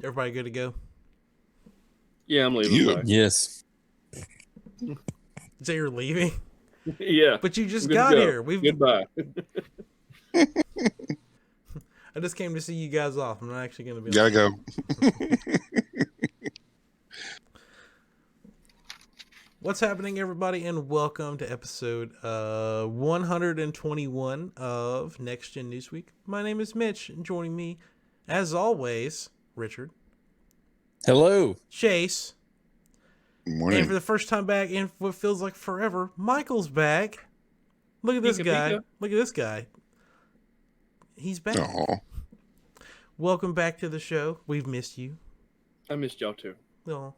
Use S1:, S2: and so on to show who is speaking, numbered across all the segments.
S1: Everybody good to go?
S2: Yeah, I'm leaving.
S3: Yeah.
S2: Bye.
S4: Yes.
S1: So you're leaving?
S2: Yeah,
S1: But you
S2: I'm
S1: just
S2: good to
S1: got
S2: go.
S1: here.
S2: Goodbye.
S1: I just came to see you guys off. I'm not actually going to be
S3: Gotta go.
S1: What's happening, everybody, and welcome to episode 121 of Next Gen Newsweek. My name is Mitch, and joining me, as always, Richard,
S4: Hello.
S1: Chase,
S3: Morning.
S1: and for the first time back in what feels like forever, Michael's back. Look at this
S2: Pika
S1: guy.
S2: pika.
S1: Look at this guy. He's back.
S3: Oh,
S1: Welcome back to the show. We've missed you.
S2: I missed y'all too.
S1: No.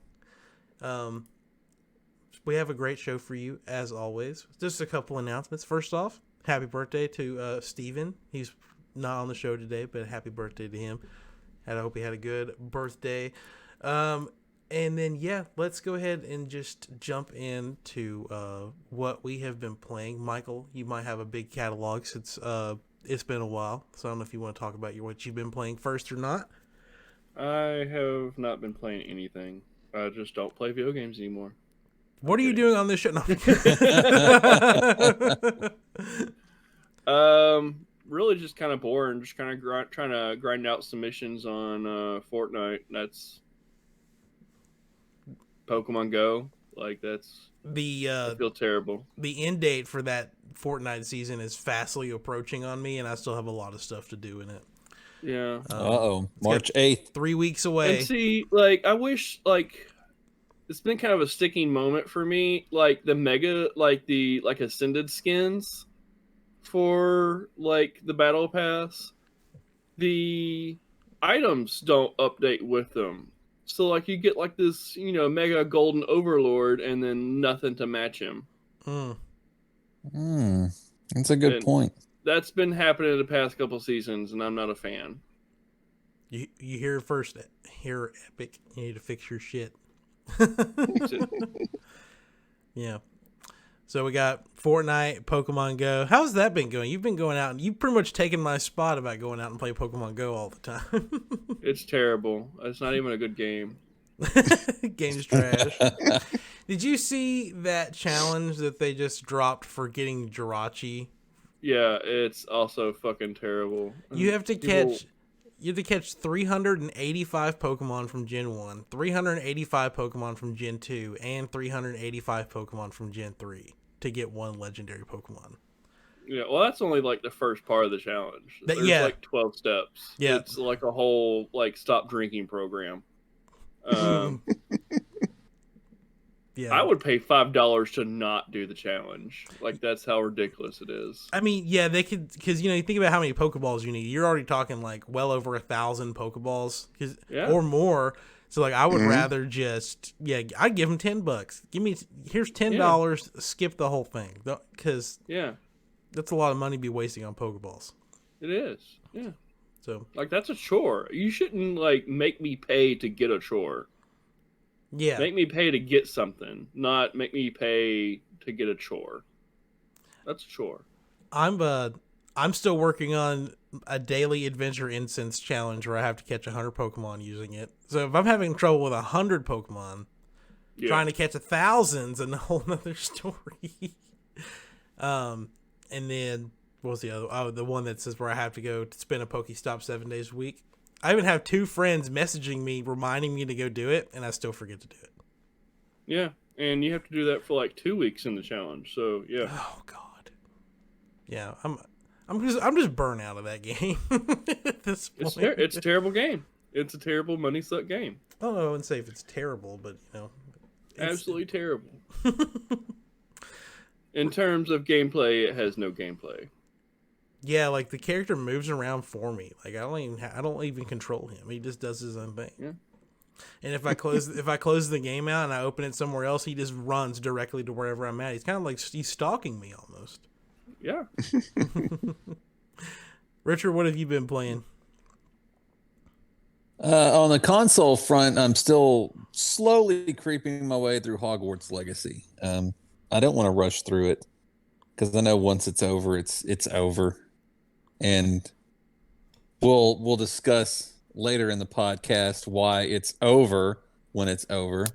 S1: We have a great show for you, as always. Just a couple announcements. First off, happy birthday to Steven. He's not on the show today, but happy birthday to him. And I hope he had a good birthday. And then, yeah, let's go ahead and just jump into what we have been playing. Michael, you might have a big catalog since it's been a while. So I don't know if you want to talk about what you've been playing first or not.
S2: I have not been playing anything. I just don't play video games anymore.
S1: What are you doing on this show? No.
S2: Really just kind of boring. Just kind of trying to grind out some missions on Fortnite. That's Pokemon Go. Like that's I feel terrible.
S1: The end date for that Fortnite season is fastly approaching on me, and I still have a lot of stuff to do in it.
S2: Yeah.
S4: March 8th.
S1: 3 weeks away.
S2: And see, like, I wish, like, it's been kind of a sticking moment for me. Like, the mega, like, the, like, Ascended skins for, like, the Battle Pass, the items don't update with them. So, like, you get, like, this, mega golden overlord and then nothing to match him.
S4: That's a good point.
S2: That's been happening the past couple seasons, and I'm not a fan.
S1: You hear it first. Here, Epic. You need to fix your shit. Yeah. So we got Fortnite, Pokemon Go. How's that been going? You've been going out, and you've pretty much taken my spot about going out and play Pokemon Go all the time.
S2: It's terrible. It's not even a good game.
S1: Game's trash. Did you see that challenge that they just dropped for getting Jirachi?
S2: Yeah, it's also fucking terrible.
S1: You have to catch 385 Pokemon from Gen 1, 385 Pokemon from Gen 2, and 385 Pokemon from Gen 3 to get one legendary Pokemon.
S2: Yeah, well, that's only like the first part of the challenge. There's like 12 steps.
S1: Yeah.
S2: It's like a whole like stop drinking program.
S1: Yeah.
S2: I would pay $5 to not do the challenge. Like, that's how ridiculous it is.
S1: I mean, yeah, they could, because you think about how many Pokeballs you need. You're already talking like well over 1,000 Pokeballs, or more. So like, I would rather just I'd give them $10. Here's $10. Skip the whole thing, because that's a lot of money to be wasting on Pokeballs.
S2: It is, yeah.
S1: So
S2: like, that's a chore. You shouldn't like make me pay to get a chore.
S1: Yeah.
S2: Make me pay to get something, not make me pay to get a chore. That's a chore.
S1: I'm still working on a daily adventure incense challenge where I have to catch 100 Pokemon using it. So if I'm having trouble with 100 Pokemon, trying to catch 1,000's a whole nother story. And then what was the other? Oh, the one that says where I have to go to spin a Pokestop 7 days a week. I even have 2 friends messaging me, reminding me to go do it, and I still forget to do it.
S2: Yeah, and you have to do that for like 2 weeks in the challenge. So yeah.
S1: Oh God. Yeah, I'm just burnt out of that game at this point.
S2: It's a terrible game. It's a terrible money suck game.
S1: I don't know. I wouldn't say if it's terrible, but
S2: absolutely terrible. In terms of gameplay, it has no gameplay.
S1: Yeah, like the character moves around for me. Like I don't even control him. He just does his own thing.
S2: Yeah.
S1: And if I close the game out and I open it somewhere else, he just runs directly to wherever I'm at. He's kind of like he's stalking me almost.
S2: Yeah.
S1: Richard, what have you been playing?
S4: On the console front, I'm still slowly creeping my way through Hogwarts Legacy. I don't want to rush through it because I know once it's over, it's over. And we'll discuss later in the podcast why it's over when it's over.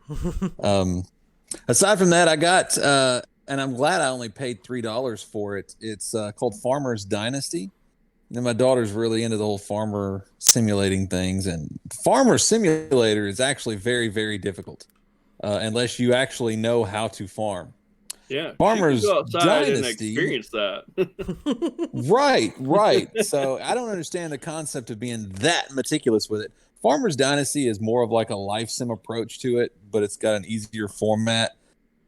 S4: Aside from that, I got, and I'm glad I only paid $3 for it. It's called Farmer's Dynasty. And my daughter's really into the whole farmer simulating things, and Farmer Simulator is actually very, very difficult unless you actually know how to farm.
S2: Yeah, she can
S4: Farmer's
S2: go outside and
S4: Dynasty,
S2: experience that.
S4: right. So I don't understand the concept of being that meticulous with it. Farmer's Dynasty is more of like a life sim approach to it, but it's got an easier format.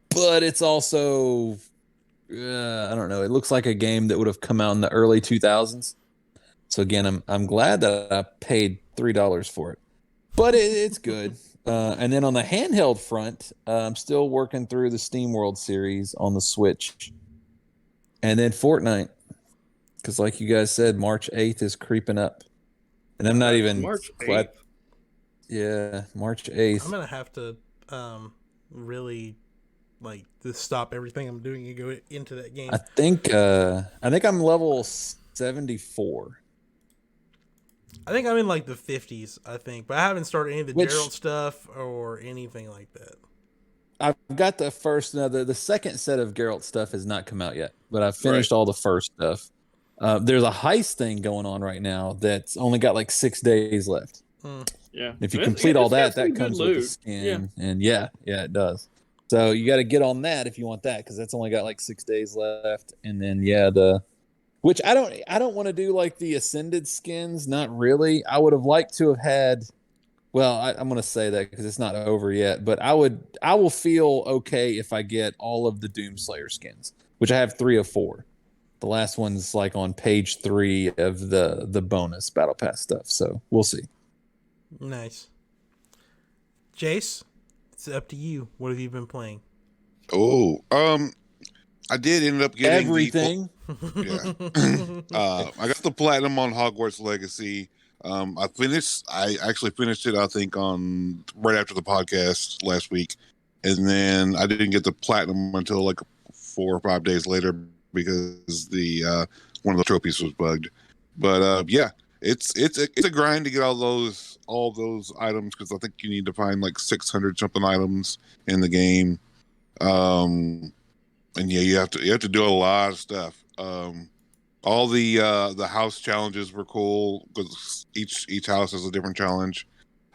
S4: But it's also, I don't know. It looks like a game that would have come out in the early 2000s. So again, I'm glad that I paid $3 for it, but it's good. And then on the handheld front, I'm still working through the Steam World series on the Switch, and then Fortnite, because like you guys said, March 8th is creeping up, and I'm not even
S2: March
S4: quite.
S2: 8th.
S4: Yeah, March
S1: I'm
S4: 8th.
S1: gonna have to really like to stop everything I'm doing and go into that game.
S4: I think I'm level 74.
S1: I think I'm in like the 50s, I think, but I haven't started any of the
S4: Which-
S1: Gerald stuff or anything like that.
S4: I've got the first. No, the second set of Geralt stuff has not come out yet, but I've finished all the first stuff. There's a heist thing going on right now that's only got like 6 days left.
S2: Yeah.
S4: If you
S2: It's-
S4: complete all
S2: it's got
S4: that,
S2: some
S4: that
S2: good
S4: comes with the
S2: loot.
S4: skin, and yeah, it does. So you got to get on that if you want that, because that's only got like 6 days left, and then which I don't want to do like the ascended skins, not really. I would have liked to have had. Well, I'm going to say that because it's not over yet, but I will feel okay if I get all of the Doomslayer skins, which I have 3 of 4. The last one's like on page 3 of the bonus battle pass stuff. So we'll see.
S1: Nice. Jace, it's up to you. What have you been playing?
S3: Oh, I did end up getting
S4: Everything.
S3: Yeah. I got the platinum on Hogwarts Legacy. I actually finished it, I think, on right after the podcast last week. And then I didn't get the platinum until like 4 or 5 days later because the one of the trophies was bugged. But yeah, it's a grind to get all those items, because I think you need to find like 600 something items in the game. And yeah, you have to do a lot of stuff. All the house challenges were cool because each house has a different challenge.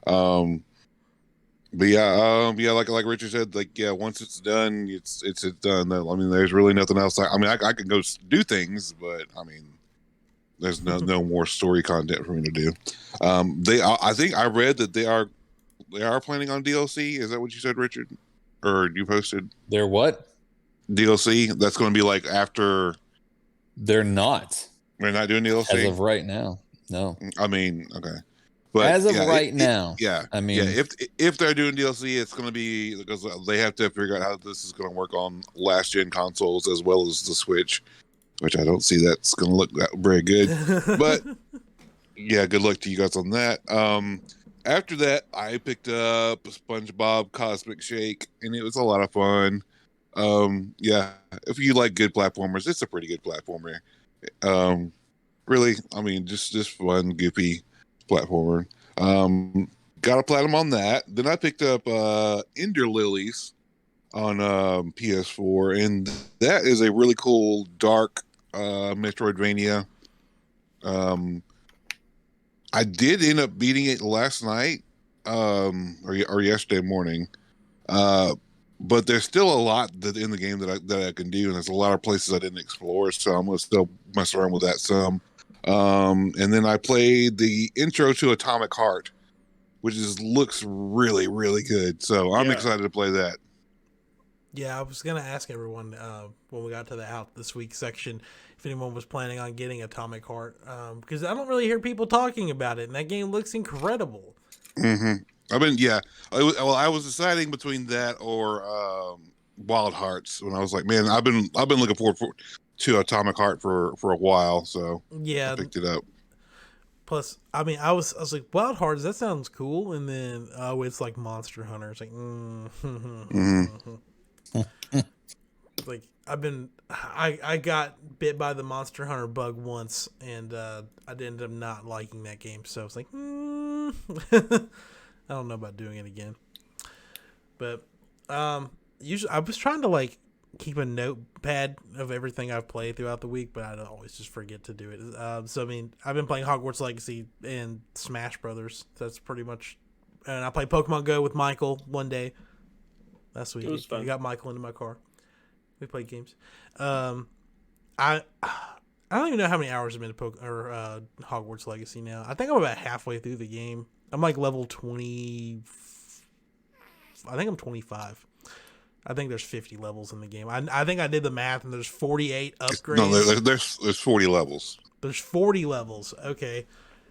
S3: But yeah, like Richard said, like yeah, once it's done, it's done. I mean, there's really nothing else. I can go do things, but I mean, there's no more story content for me to do. I think I read that they are planning on DLC. Is that what you said, Richard? Or you posted
S4: They're what?
S3: DLC? That's going to be like after.
S4: They're not.
S3: We're not doing DLC
S4: As of right now. No.
S3: I mean, okay, but
S4: As of
S3: yeah,
S4: right now.
S3: yeah.
S4: I mean,
S3: yeah, if they're doing DLC, it's going to be because they have to figure out how this is going to work on last gen consoles as well as the Switch, which I don't see that's going to look very good. But yeah, good luck to you guys on that. After that, I picked up SpongeBob Cosmic Shake, and it was a lot of fun. Yeah, if you like good platformers, it's a pretty good platformer. Really, I mean, just fun, goofy platformer. Got a platinum on that. Then I picked up Ender Lilies on PS4, and that is a really cool dark Metroidvania. I did end up beating it last night, or yesterday morning. But there's still a lot in the game that I can do, and there's a lot of places I didn't explore, so I'm gonna still mess around with that some. And then I played the intro to Atomic Heart, which looks really, really good. So I'm excited to play that.
S1: Yeah, I was gonna ask everyone when we got to the out this week section if anyone was planning on getting Atomic Heart, because I don't really hear people talking about it, and that game looks incredible.
S3: Mm-hmm. I mean, yeah. I was deciding between that or Wild Hearts when I was like, man, I've been looking forward to Atomic Heart for a while, so
S1: Yeah.
S3: I picked it up.
S1: Plus, I mean, I was like, Wild Hearts, that sounds cool, and then it's like Monster Hunter. It's like, like I got bit by the Monster Hunter bug once, and I ended up not liking that game. So it's like, I don't know about doing it again. But usually I was trying to like keep a notepad of everything I've played throughout the week, but I always just forget to do it. So I mean, I've been playing Hogwarts Legacy and Smash Brothers. That's pretty much. And I played Pokemon Go with Michael one day last week.
S2: It was fun.
S1: I got Michael into my car. We played games. I don't even know how many hours I've been to Hogwarts Legacy now. I think I'm about halfway through the game. I'm like level 20. I think I'm 25. I think there's 50 levels in the game. I think I did the math, and there's 48 upgrades.
S3: No, there's 40 levels.
S1: There's 40 levels. Okay,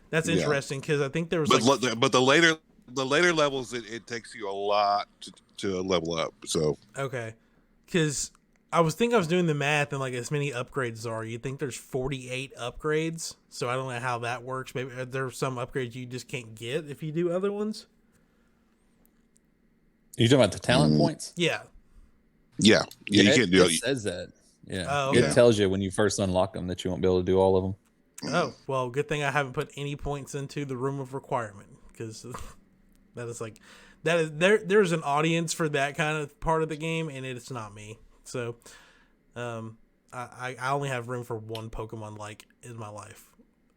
S1: that's interesting because I think there was
S3: but the later levels it takes you a lot to level up. So
S1: okay, because I was doing the math, and like as many upgrades are, you think there's 48 upgrades. So I don't know how that works. Maybe there's some upgrades you just can't get if you do other ones.
S4: You talking about the talent points?
S1: Yeah.
S3: Yeah, you can't do
S4: it. It says that. Yeah.
S1: Oh, okay.
S4: It tells you when you first unlock them that you won't be able to do all of them.
S1: Oh, well, good thing I haven't put any points into the Room of Requirement, because there's an audience for that kind of part of the game, and it's not me. So I only have room for one Pokemon like in my life,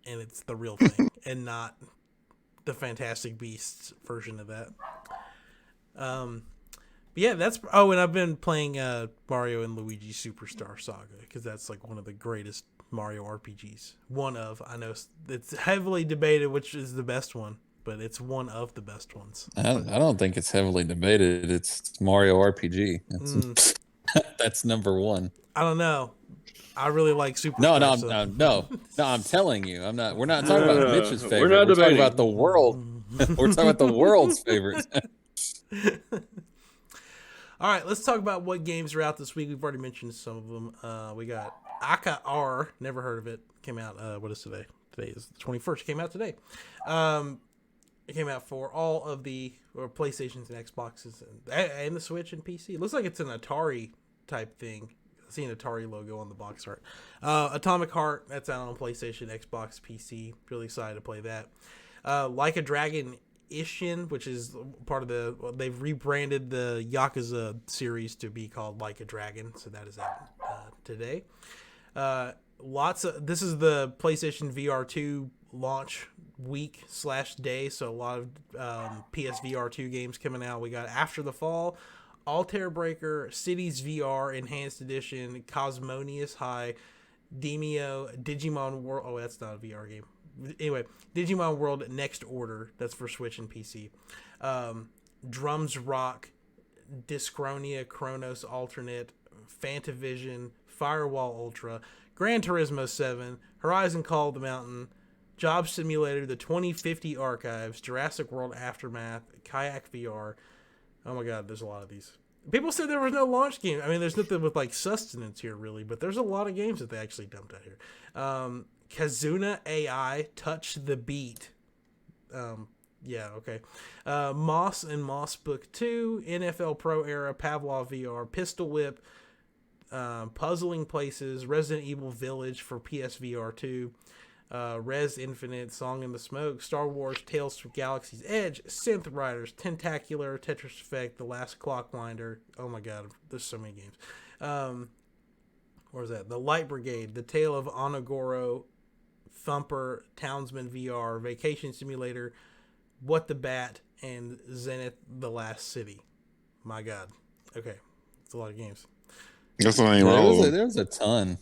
S1: and it's the real thing and not the Fantastic Beasts version of that. Yeah, and I've been playing Mario and Luigi Superstar Saga, because that's like one of the greatest Mario RPGs. I know it's heavily debated which is the best one, but it's one of the best ones.
S4: I don't think it's heavily debated. It's Mario RPG. That's number one.
S1: I don't know. I really like Superstar.
S4: No. I'm telling you, I'm not. We're not talking about Mitch's favorite.
S2: We're not
S4: talking
S2: debating.
S4: about the world. We're talking about the world's favorites.
S1: All right, let's talk about what games are out this week. We've already mentioned some of them. We got Aka R. Never heard of it. Came out. What is today? Today is the 21st. Came out today. It came out for all of the PlayStations and Xboxes and the Switch and PC. It looks like it's an Atari type thing. I see an Atari logo on the box art. Atomic Heart. That's out on PlayStation, Xbox, PC. Really excited to play that. Like a Dragon Ishin, which is part of they've rebranded the Yakuza series to be called Like a Dragon, so that is out today. This is the PlayStation VR 2 launch week/day, so a lot of PSVR 2 games coming out. We got After the Fall, Altair Breaker, Cities VR Enhanced Edition, Cosmonius High, Digimon World. Oh, that's not a VR game. Anyway, Digimon World Next Order. That's for Switch and PC. Drums Rock, Dyschronia Chronos Alternate, Fantavision, Firewall Ultra, Gran Turismo 7, Horizon Call of the Mountain, Job Simulator, the 2050 Archives, Jurassic World Aftermath, Kayak VR. Oh my god, there's a lot of these. People said there was no launch game. I mean, there's nothing with like sustenance here really, but there's a lot of games that they actually dumped out here. Kazuna AI, Touch the Beat. Yeah, okay. Moss and Moss Book 2, NFL Pro Era, Pavlov VR, Pistol Whip, Puzzling Places, Resident Evil Village for PSVR 2, Res Infinite, Song in the Smoke, Star Wars Tales from Galaxy's Edge, Synth Riders, Tentacular, Tetris Effect, The Last Clockwinder. Oh my god, there's so many games. What was that? The Light Brigade, The Tale of Onogoro, Thumper, Townsman VR, Vacation Simulator, What the Bat, and Zenith The Last City. My god. Okay. It's a lot of games.
S3: That's not even all of them.
S4: There's a ton.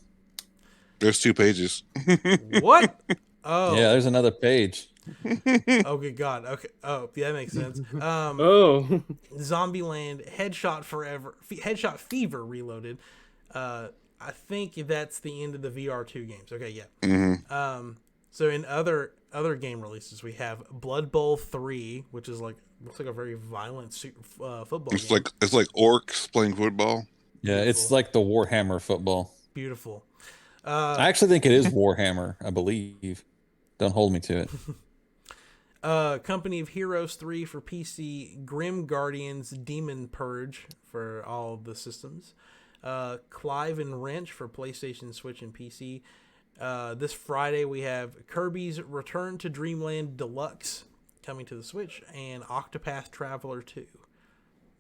S3: There's 2 pages.
S1: What? Oh.
S4: Yeah, there's another page.
S1: Oh, good God. Okay. Oh, yeah, that makes sense. Zombieland, Headshot Fever Reloaded. I think that's the end of the VR 2 games. Okay, yeah.
S3: Mm-hmm.
S1: So in other game releases, we have Blood Bowl 3, which is looks like a very violent football game.
S3: It's like orcs playing football.
S4: Yeah,
S1: Beautiful.
S4: It's like the Warhammer football.
S1: Beautiful.
S4: I actually think it is Warhammer, I believe. Don't hold me to it.
S1: Company of Heroes 3 for PC, Grim Guardians Demon Purge for all the systems, Clive and Wrench for PlayStation, Switch, and PC. This Friday we have Kirby's Return to Dreamland Deluxe, coming to the Switch, and Octopath Traveler 2.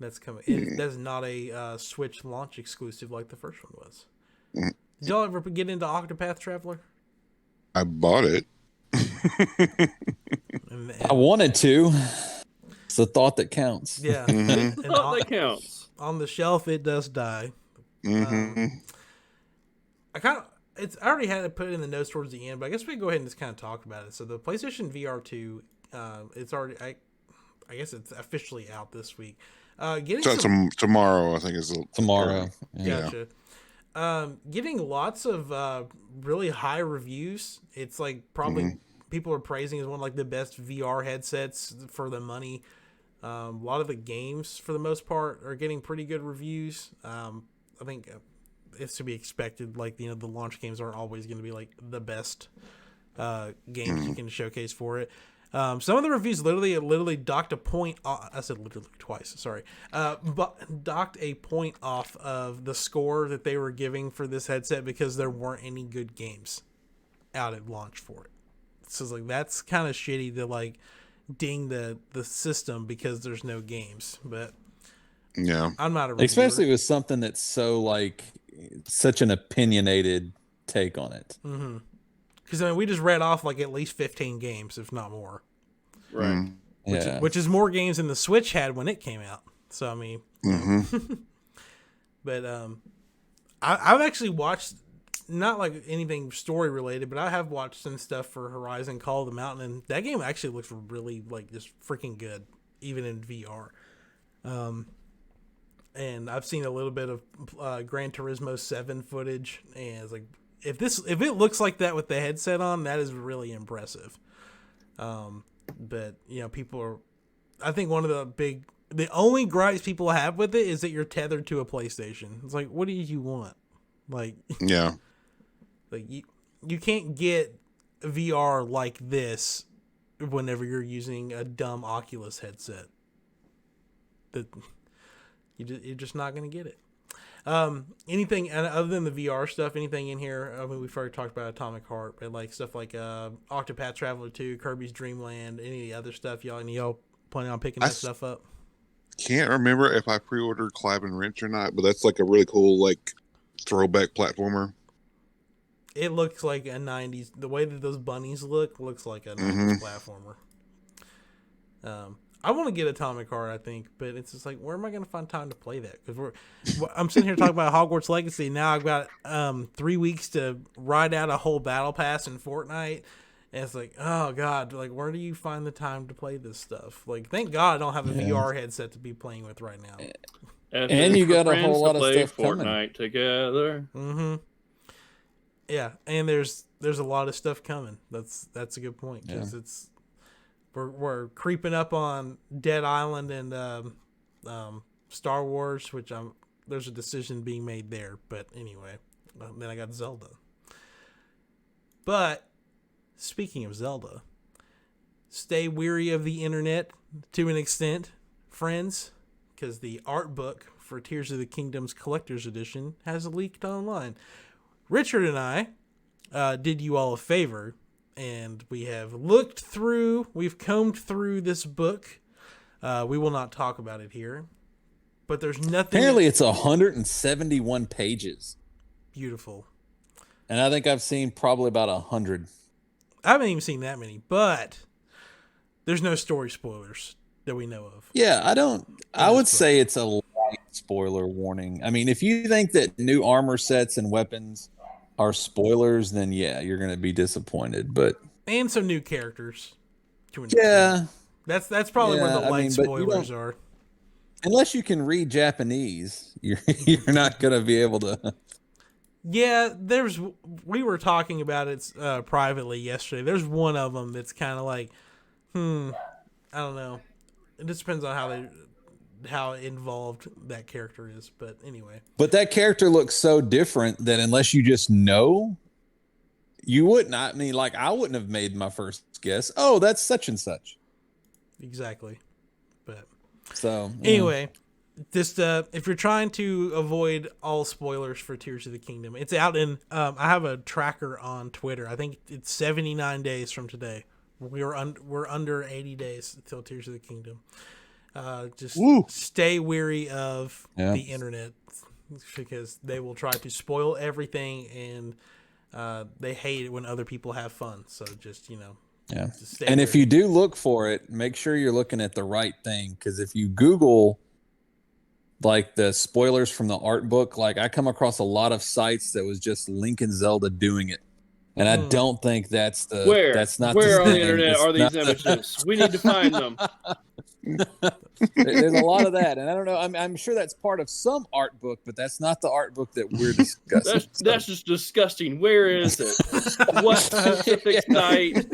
S1: That's coming. That's not a Switch launch exclusive like the first one was. Did y'all ever get into Octopath Traveler?
S3: I bought it.
S4: I wanted to. It's the thought that counts.
S1: Yeah.
S3: Mhm.
S1: And
S2: That counts.
S1: on the shelf, it does die.
S3: Mm-hmm.
S1: I already had it put in the notes towards the end, but I guess we can go ahead and just kind of talk about it. So the PlayStation VR 2, it's already, I guess it's officially out this week.
S3: Tomorrow, I think is
S4: Tomorrow.
S3: Yeah.
S1: Gotcha. Getting lots of really high reviews. It's like probably people are praising as one of like the best VR headsets for the money. A lot of the games, for the most part, are getting pretty good reviews. I think it's to be expected. Like, you know, the launch games aren't always going to be like the best games you can showcase for it. Some of the reviews literally docked a point. I said literally twice. Sorry, but docked a point off of the score that they were giving for this headset because there weren't any good games out at launch for it. So it's like that's kind of shitty to like ding the system because there's no games. But
S3: Yeah.
S1: I'm not a reviewer.
S4: Especially with something that's so like such an opinionated take on it.
S1: Mm-hmm. Because I mean, we just read off like at least 15 games, if not more.
S2: Right.
S1: Which is more games than the Switch had when it came out. So I mean, but I've actually watched not like anything story related, but I have watched some stuff for Horizon Call of the Mountain, and that game actually looks really like just freaking good, even in VR. And I've seen a little bit of Gran Turismo 7 footage, and it's like if it looks like that with the headset on, that is really impressive. But you know, I think one of the only gripes people have with it is that you're tethered to a PlayStation. It's like, what do you want? Like,
S3: Yeah.
S1: like you can't get VR like this whenever you're using a dumb Oculus headset. That you're just not going to get it. Anything other than the VR stuff, anything in here? I mean, we've already talked about Atomic Heart, but like stuff like Octopath Traveler 2, Kirby's Dream Land, any of the other stuff, y'all planning on picking that stuff up?
S3: Can't remember if I pre-ordered Clap and Wrench or not, but that's like a really cool like throwback platformer.
S1: It looks like a 90s. The way that those bunnies looks like a 90s platformer. I want to get Atomic Heart, I think, but it's just like, where am I going to find time to play that? Because I'm sitting here talking about Hogwarts Legacy. Now I've got 3 weeks to ride out a whole battle pass in Fortnite. And it's like, oh, God, like, where do you find the time to play this stuff? Like, thank God I don't have a VR headset to be playing with right now.
S4: And you got a whole lot of stuff
S2: Fortnite
S4: coming
S2: together.
S1: Mm-hmm. Yeah, and there's a lot of stuff coming. That's a good point, because it's we're creeping up on Dead Island and Star Wars, which there's a decision being made there. But anyway, then I got Zelda. But speaking of Zelda, stay weary of the internet to an extent, friends, because the art book for Tears of the Kingdom's Collector's Edition has leaked online. Richard and I did you all a favor, and we have we've combed through this book. We will not talk about it here, but there's nothing.
S4: Apparently, it's 171 pages.
S1: Beautiful.
S4: And I think I've seen probably about 100.
S1: I haven't even seen that many, but there's no story spoilers that we know of.
S4: Yeah, I would say it's a light spoiler warning. I mean, if you think that new armor sets and weapons are spoilers, then yeah, you're going to be disappointed. But
S1: and some new characters.
S4: Yeah,
S1: that's probably where the light spoilers are.
S4: Unless you can read Japanese, you're not going to be able to.
S1: Yeah, we were talking about it privately yesterday. There's one of them that's kind of like, I don't know. It just depends on how involved that character is. But anyway.
S4: But that character looks so different that unless you just know, you wouldn't. I mean, like, I wouldn't have made my first guess. Oh, that's such and such.
S1: Exactly. But
S4: so
S1: anyway, just if you're trying to avoid all spoilers for Tears of the Kingdom, it's out in. I have a tracker on Twitter. I think it's 79 days from today we're under 80 days until Tears of the Kingdom. Just
S3: Woo.
S1: stay weary of
S4: Yeah.
S1: the internet because they will try to spoil everything, and they hate it when other people have fun. So just
S4: Yeah.
S1: just stay
S4: And if
S1: wary.
S4: you do look for it, make sure you're looking at the right thing. Because if you Google like the spoilers from the art book, like I come across a lot of sites that was just Link and Zelda doing it. And I don't think that's not
S2: Where
S4: the
S2: on the
S4: thing.
S2: internet
S4: It's
S2: are these
S4: not
S2: images? We need to find them.
S4: There's a lot of that, and I don't know. I'm sure that's part of some art book, but that's not the art book that we're discussing.
S2: That's just disgusting. Where is it? What specific site?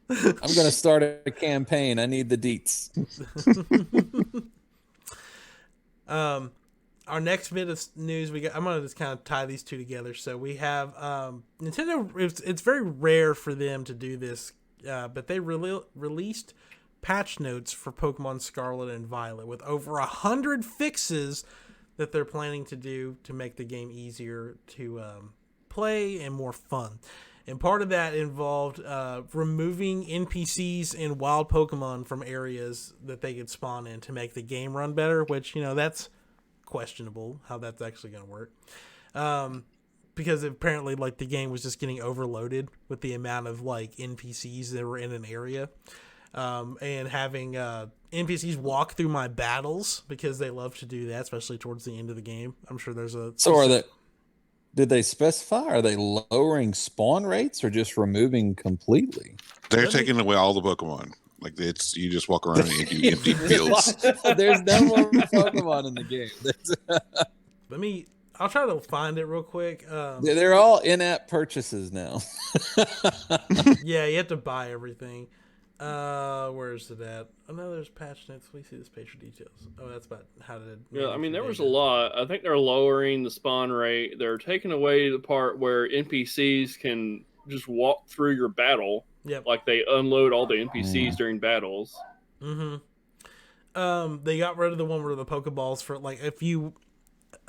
S4: I'm going to start a campaign. I need the deets.
S1: Our next bit of news I'm gonna just kind of tie these two together. So we have Nintendo. It's very rare for them to do this, but they released patch notes for Pokemon Scarlet and Violet with over 100 fixes that they're planning to do to make the game easier to play and more fun. And part of that involved removing NPCs and wild Pokemon from areas that they could spawn in to make the game run better, which, that's questionable how that's actually going to work. Because apparently, like, the game was just getting overloaded with the amount of, like, NPCs that were in an area. And having NPCs walk through my battles because they love to do that, especially towards the end of the game. I'm sure there's a...
S4: So did they specify? Are they lowering spawn rates or just removing completely?
S3: They're taking away all the Pokemon. Like you just walk around in empty fields.
S4: There's no more Pokemon in the game.
S1: I'll try to find it real quick.
S4: They're all in-app purchases now.
S1: Yeah, you have to buy everything. Where's it at? Oh no, there's patch notes. We see this page for details. Oh, that's about how to.
S2: Yeah, I mean, there was a lot. I think they're lowering the spawn rate. They're taking away the part where NPCs can just walk through your battle.
S1: Yep.
S2: Like they unload all the NPCs during battles.
S1: Mm-hmm. They got rid of the one where the Pokeballs for like if you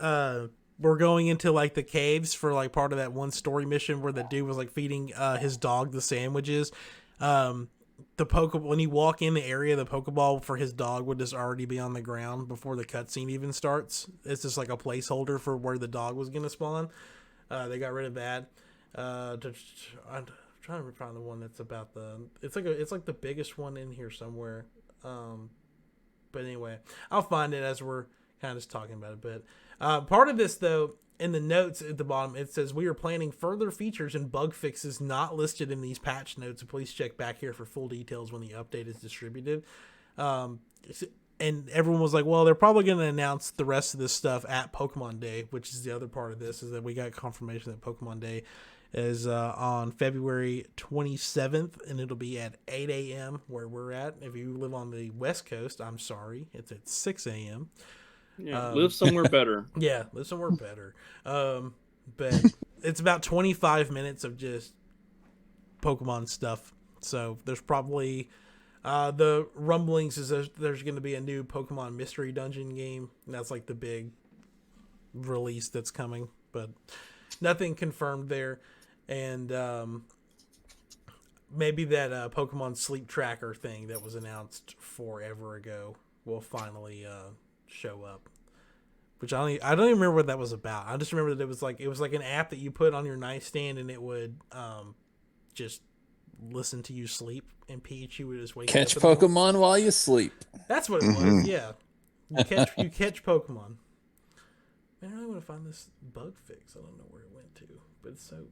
S1: were going into like the caves for like part of that one story mission where the dude was like feeding his dog the sandwiches. When you walk in the area, the Pokeball for his dog would just already be on the ground before the cutscene even starts. It's just like a placeholder for where the dog was gonna spawn. They got rid of that. I'm trying to find the one that's about it's like the biggest one in here somewhere. But anyway, I'll find it as we're kind of just talking about it. But part of this though, in the notes at the bottom, it says we are planning further features and bug fixes not listed in these patch notes. So please check back here for full details when the update is distributed. And everyone was like, well, they're probably going to announce the rest of this stuff at Pokemon Day, which is the other part of this, is that we got confirmation that Pokemon Day is on February 27th, and it'll be at 8 a.m. where we're at. If you live on the West Coast, I'm sorry, it's at 6 a.m.
S2: Yeah, live somewhere better.
S1: Yeah, live somewhere better. But it's about 25 minutes of just Pokemon stuff. So there's probably the rumblings is there's going to be a new Pokemon Mystery Dungeon game. And that's like the big release that's coming, but nothing confirmed there. And maybe that Pokemon Sleep Tracker thing that was announced forever ago will finally show up, which I don't even remember what that was about. I just remember that it was like an app that you put on your nightstand and it would just listen to you sleep, and Pichu would just wake
S4: Catch
S1: up
S4: Pokemon while you sleep.
S1: That's what it was. Yeah, you catch Pokemon. Man, I really want to find this bug fix. I don't know where it went to, but it's so.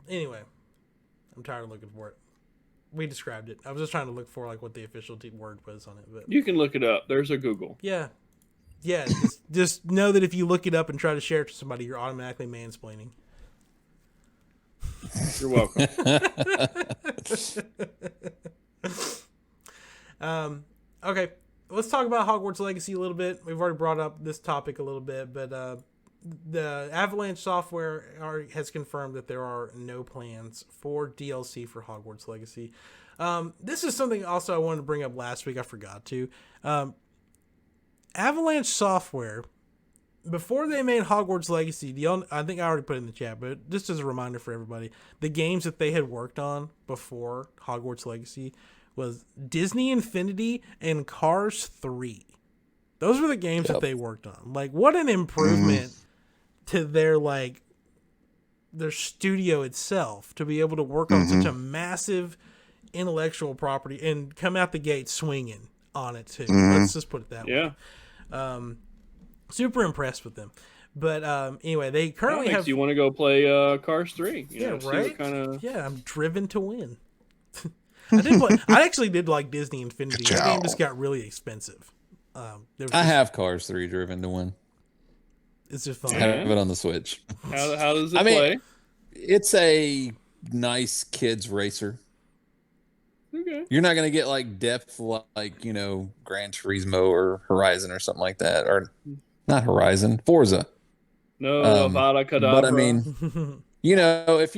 S1: Anyway, I'm tired of looking for it. We described it. I was just trying to look for like what the official word was on it, but
S2: You can look it up. There's a Google.
S1: yeah. Just know that if you look it up and try to share it to somebody, you're automatically mansplaining.
S2: You're welcome.
S1: Okay, let's talk about Hogwarts Legacy a little bit. We've already brought up this topic a little bit, but the Avalanche Software has confirmed that there are no plans for DLC for Hogwarts Legacy. This is something also I wanted to bring up last week. I forgot to. Avalanche Software before they made Hogwarts Legacy, I think I already put it in the chat, but just as a reminder for everybody, the games that they had worked on before Hogwarts Legacy was Disney Infinity and Cars 3. Those were the games that they worked on. Like, what an improvement to their studio itself to be able to work on such a massive intellectual property and come out the gate swinging on it too. Let's just put it that way. Super impressed with them. But anyway, they currently
S2: that makes
S1: have.
S2: You want to go play Cars 3?
S1: Right.
S2: Kinda...
S1: Yeah, I'm driven to win. I actually did like Disney Infinity. That game just got really expensive.
S4: I have Cars 3 driven to win.
S1: It's just fun.
S4: I have it on the Switch.
S2: How does it play?
S4: It's a nice kids racer.
S2: Okay.
S4: You're not gonna get like depth like Gran Turismo or Horizon or something like that, or not Horizon, Forza.
S2: No, Avada Kedavra.
S4: But I mean, if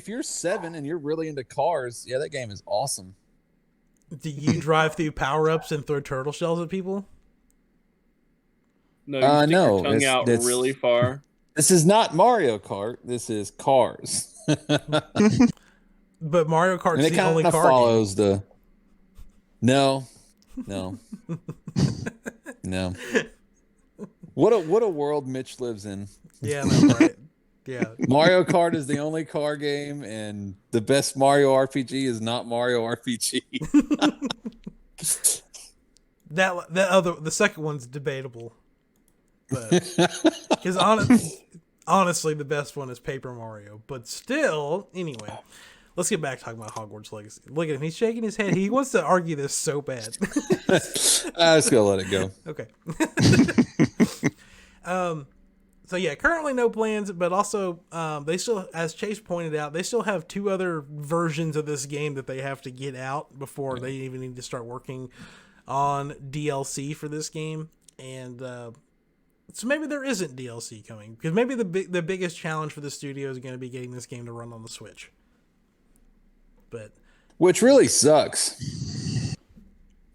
S4: you're 7 and you're really into cars, yeah, that game is awesome.
S1: Do you drive through power-ups and throw turtle shells at people?
S2: No, you stick your tongue out
S4: that's
S2: really far.
S4: This is not Mario Kart. This is Cars.
S1: But Mario Kart's
S4: and
S1: the only car
S4: follows
S1: game.
S4: No. No. What a world Mitch lives in.
S1: Yeah, that's right. Yeah.
S4: Mario Kart is the only car game, and the best Mario RPG is not Mario RPG.
S1: The second one's debatable, but because honestly, the best one is Paper Mario. But still, anyway, let's get back to talking about Hogwarts Legacy. Look at him; he's shaking his head. He wants to argue this so bad.
S4: I'm just gonna let it go.
S1: Okay. So yeah, currently no plans, but also they still, as Chase pointed out, they still have 2 other versions of this game that they have to get out before they even need to start working on DLC for this game. And so maybe there isn't DLC coming, because maybe the biggest challenge for the studio is going to be getting this game to run on the Switch.
S4: Which really sucks.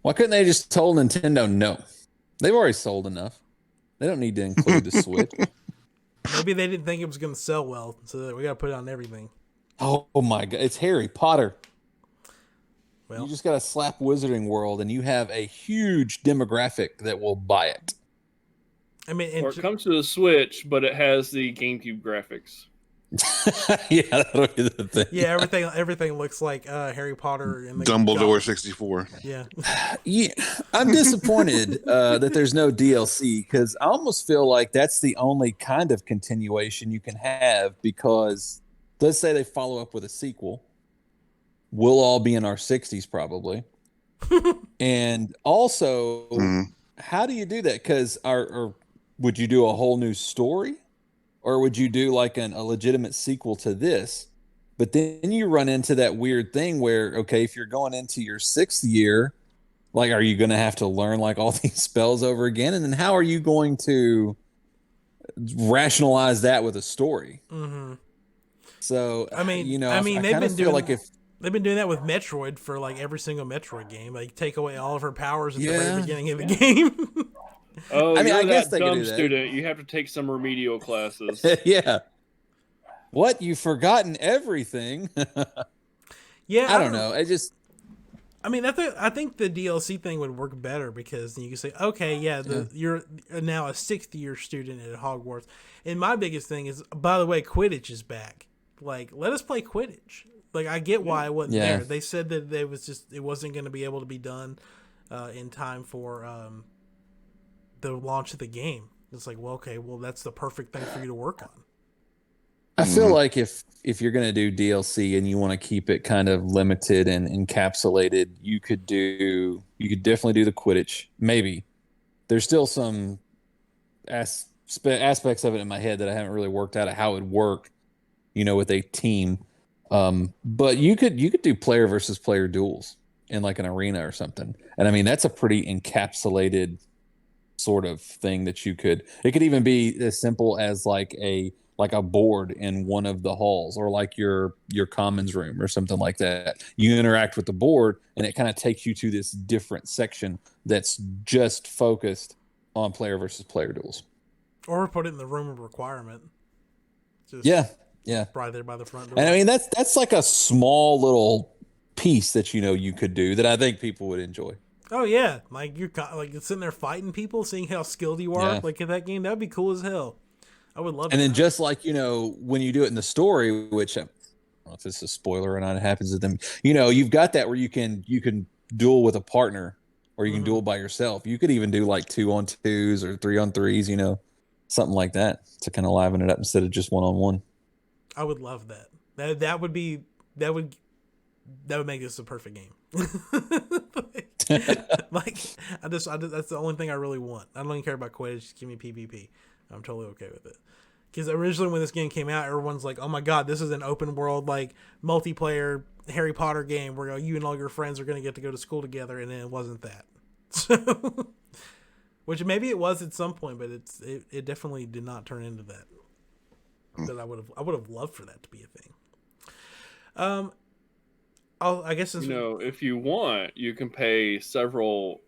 S4: Why couldn't they just told Nintendo no? They've already sold enough. They don't need to include the Switch.
S1: Maybe they didn't think it was going to sell well, so that we got to put it on everything.
S4: Oh my god, it's Harry Potter.
S1: Well,
S4: you just got to slap Wizarding World, and you have a huge demographic that will buy it.
S1: I mean,
S2: or it comes to the Switch, but it has the GameCube graphics.
S4: Yeah, that'll be the thing.
S1: Yeah, everything looks like Harry Potter and the
S3: Dumbledore 64.
S1: Yeah.
S4: Yeah, I'm disappointed that there's no DLC, because I almost feel like that's the only kind of continuation you can have, because let's say they follow up with a sequel. We'll all be in our 60s probably. And also, how do you do that? Because would you do a whole new story? Or would you do like a legitimate sequel to this? But then you run into that weird thing where, okay, if you're going into your 6th year, like, are you going to have to learn like all these spells over again? And then how are you going to rationalize that with a story?
S1: Mm-hmm.
S4: So, I mean,
S1: they've been doing that with Metroid for like every single Metroid game. Like, take away all of her powers at the very beginning of the game.
S2: Oh, I guess
S4: they
S2: dumb
S4: could do that.
S2: Student. You have to take some remedial classes.
S4: Yeah. What? You've forgotten everything?
S1: Yeah.
S4: I don't know.
S1: I think the DLC thing would work better, because you can say, okay, you're now a 6th year student at Hogwarts. And my biggest thing is, by the way, Quidditch is back. Like, let us play Quidditch. Like, I get why it wasn't there. They said that it wasn't going to be able to be done in time for the launch of the game. It's like, that's the perfect thing for you to work on.
S4: I feel like if you're going to do DLC and you want to keep it kind of limited and encapsulated, you could definitely do the Quidditch. Maybe there's still some aspects of it in my head that I haven't really worked out of how it would work, with a team. But you could do player versus player duels in like an arena or something. And I mean, that's a pretty encapsulated sort of thing that it could even be as simple as like a board in one of the halls, or like your commons room or something like that. You interact with the board and it kind of takes you to this different section that's just focused on player versus player duels.
S1: Or put it in the room of requirement. Just
S4: Yeah.
S1: right there by the front door.
S4: And I mean, that's like a small little piece that you could do that I think people would enjoy.
S1: Oh yeah, like you're sitting there fighting people, seeing how skilled you are,
S4: Yeah.
S1: like in that game. That'd be cool as hell. I would love.
S4: And then
S1: that.
S4: just like when you do it in the story, which I don't know if it's a spoiler or not, it happens to them. You've got that where you can duel with a partner, or you can duel by yourself. You could even do like 2-on-2s or 3-on-3s, something like that to kind of liven it up instead of just 1-on-1.
S1: I would love that. That would make this a perfect game. like I just that's the only thing I really want. I don't even care about Quidditch. Just give me PvP. I'm totally okay with it. Because originally when this game came out, everyone's like, "Oh my god, this is an open world like multiplayer Harry Potter game where you and all your friends are going to get to go to school together," and then it wasn't that. So, which maybe it was at some point, but it definitely did not turn into that. That I would have loved for that to be a thing. I guess
S2: if you want, you can pay several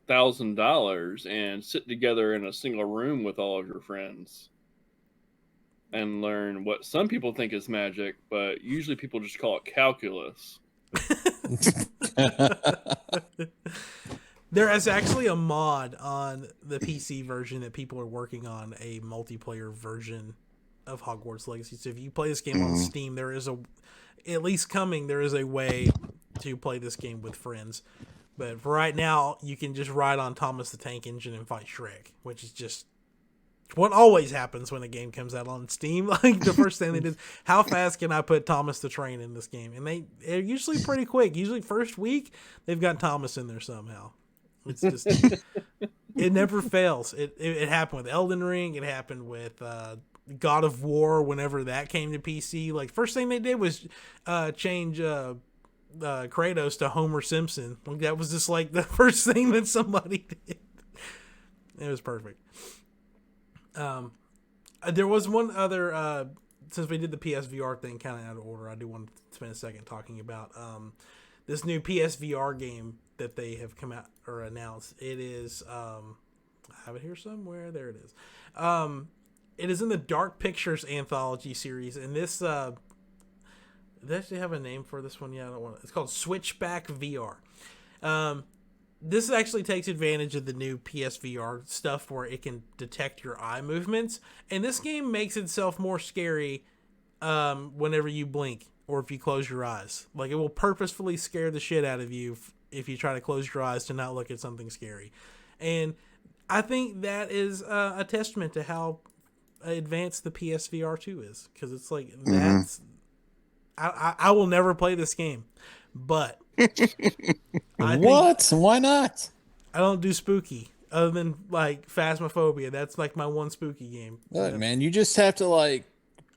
S2: $1,000s and sit together in a single room with all of your friends and learn what some people think is magic, but usually people just call it calculus.
S1: There is actually a mod on the PC version that people are working on, a multiplayer version of Hogwarts Legacy. So if you play this game on Steam, there is there is a way to play this game with friends. But for right now, you can just ride on Thomas the Tank Engine and fight Shrek, which is just what always happens when a game comes out on Steam. Like the first thing they do is, how fast can I put Thomas the Train in this game? And they're usually pretty quick. Usually first week, they've got Thomas in there somehow. It's just, it never fails. It happened with Elden Ring. It happened with God of War whenever that came to PC. Like first thing they did was change Kratos to Homer Simpson. Like that was just like the first thing that somebody did. It was perfect. There was one other since we did the PSVR thing kind of out of order. I do want to spend a second talking about this new PSVR game that they have come out or announced. It is I have it here somewhere. There it is. It is in the Dark Pictures anthology series, and this do they actually have a name for this one? Yeah, I don't want. It's called Switchback VR. This actually takes advantage of the new PSVR stuff where it can detect your eye movements, and this game makes itself more scary whenever you blink or if you close your eyes. Like it will purposefully scare the shit out of you if you try to close your eyes to not look at something scary. And I think that is a testament to how advanced the PSVR 2 is, because it's like that's I will never play this game, but
S4: why not?
S1: I don't do spooky other than like Phasmophobia. That's like my one spooky game.
S4: Look, man, you just have to like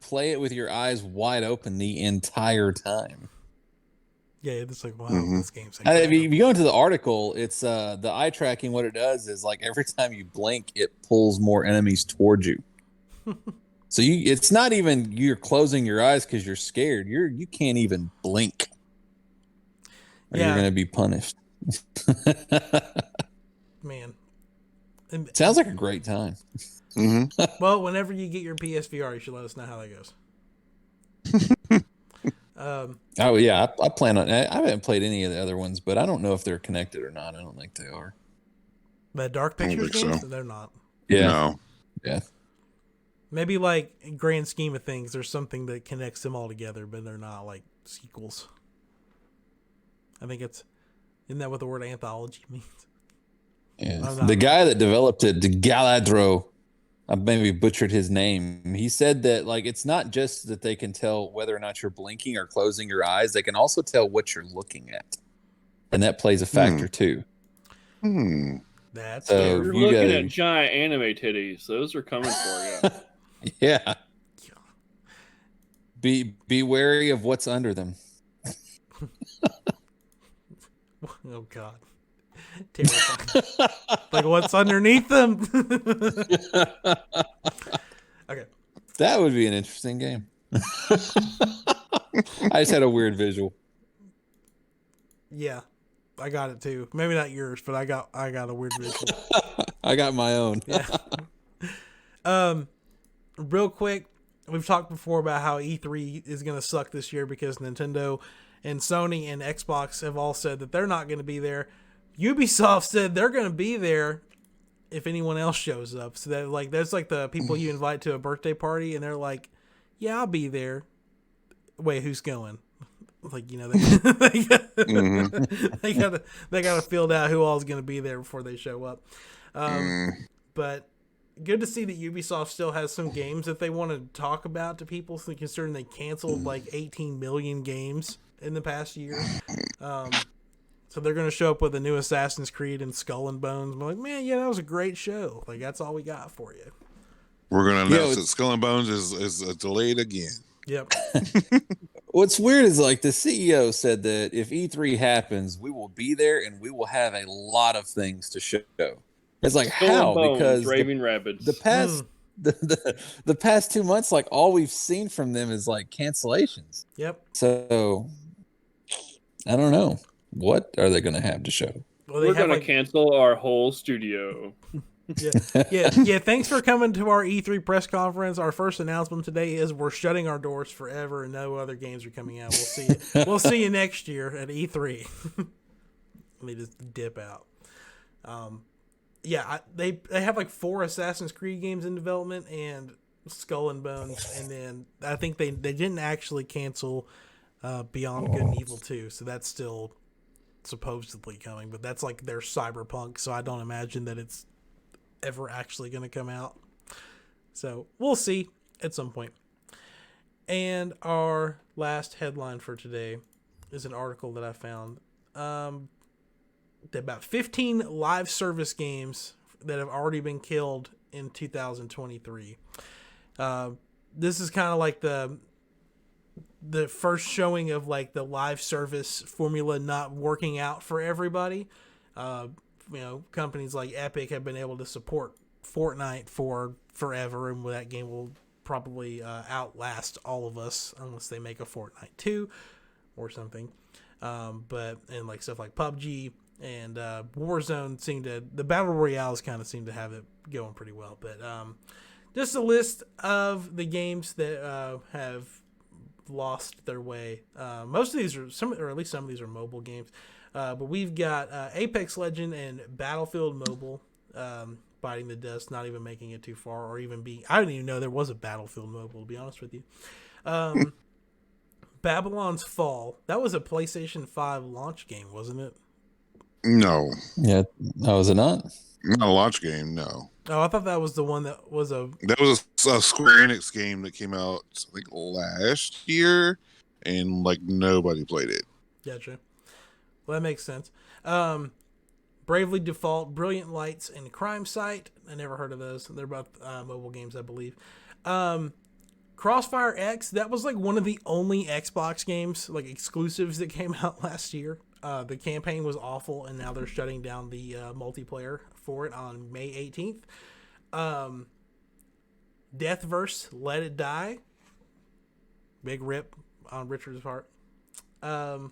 S4: play it with your eyes wide open the entire time.
S1: Yeah, it's like, wow, this game's like
S4: if you go into the article, it's the eye tracking. What it does is like every time you blink, it pulls more enemies towards you. So it's not even you're closing your eyes because you're scared. You can't even blink, or you're gonna be punished.
S1: Man,
S4: sounds like a great time.
S1: Well, whenever you get your PSVR, you should let us know how that goes.
S4: Oh yeah, I plan on. I haven't played any of the other ones, but I don't know if they're connected or not. I don't think they are.
S1: The Dark Pictures games,
S3: so.
S1: They're not.
S4: Yeah.
S3: No.
S4: Yeah.
S1: Maybe like in grand scheme of things, there's something that connects them all together, but they're not like sequels. I think isn't that what the word anthology means?
S4: Yeah. The guy that developed it, Galadro, I maybe butchered his name. He said that like it's not just that they can tell whether or not you're blinking or closing your eyes; they can also tell what you're looking at, and that plays a factor too.
S1: That's
S2: so you're looking at giant anime titties. Those are coming for you.
S4: Yeah. Be wary of what's under them.
S1: Oh God. Terrifying. Like what's underneath them? Okay.
S4: That would be an interesting game. I just had a weird visual.
S1: Yeah. I got it too. Maybe not yours, but I got a weird visual.
S4: I got my own.
S1: Yeah. Real quick, we've talked before about how E3 is going to suck this year because Nintendo and Sony and Xbox have all said that they're not going to be there. Ubisoft said they're going to be there if anyone else shows up. So that like there's like the people you invite to a birthday party and they're like, "Yeah, I'll be there." Wait, who's going? Like, you know, they gotta field out who all's gonna be there before they show up. But good to see that Ubisoft still has some games that they want to talk about to people, so considering they canceled like 18 million games in the past year. So they're gonna show up with a new Assassin's Creed and Skull and Bones. I'm like, man, yeah, that was a great show. Like, that's all we got for you.
S3: We're gonna announce that Skull and Bones is delayed again.
S1: Yep.
S4: What's weird is like the CEO said that if E3 happens, we will be there and we will have a lot of things to show. It's like
S2: Skull
S4: how
S2: and Bones,
S4: because
S2: Raving Rabbids.
S4: the past the past 2 months, like all we've seen from them is like cancellations.
S1: Yep.
S4: So I don't know, what are they going to have to show?
S1: Well,
S2: We're gonna cancel our whole studio.
S1: Yeah. Thanks for coming to our E3 press conference. Our first announcement today is we're shutting our doors forever, and no other games are coming out. We'll see you. We'll see you next year at E3. Let me just dip out. They have like 4 Assassin's Creed games in development and Skull and Bones, and then I think they didn't actually cancel Beyond Good and Evil 2, so that's still supposedly coming, but that's like their Cyberpunk, so I don't imagine that it's ever actually going to come out. So we'll see at some point. And our last headline for today is an article that I found about 15 live service games that have already been killed in 2023. This is kind of like the first showing of like the live service formula not working out for everybody. Companies like Epic have been able to support Fortnite for forever, and that game will probably outlast all of us unless they make a Fortnite 2 or something. But like stuff like PUBG and Warzone the Battle Royales kind of seem to have it going pretty well. But just a list of the games that have lost their way. Most of these are or at least some of these are mobile games. But we've got Apex Legend and Battlefield Mobile biting the dust, not even making it too far, or even I didn't even know there was a Battlefield Mobile, to be honest with you. Babylon's Fall, that was a PlayStation 5 launch game, wasn't it?
S3: No.
S4: Yeah. Oh, is it not?
S3: Not a launch game, no.
S1: Oh, I thought that was the one that was a
S3: Square Enix game that came out, I think, last year, and like nobody played it.
S1: Gotcha. Well, that makes sense. Bravely Default, Brilliant Lights, and Crime Site. I never heard of those. They're both mobile games, I believe. Crossfire X, that was like one of the only Xbox games, like exclusives that came out last year. The campaign was awful, and now they're shutting down the multiplayer for it on May 18th. Deathverse, Let It Die. Big rip on Richard's part.
S4: Well,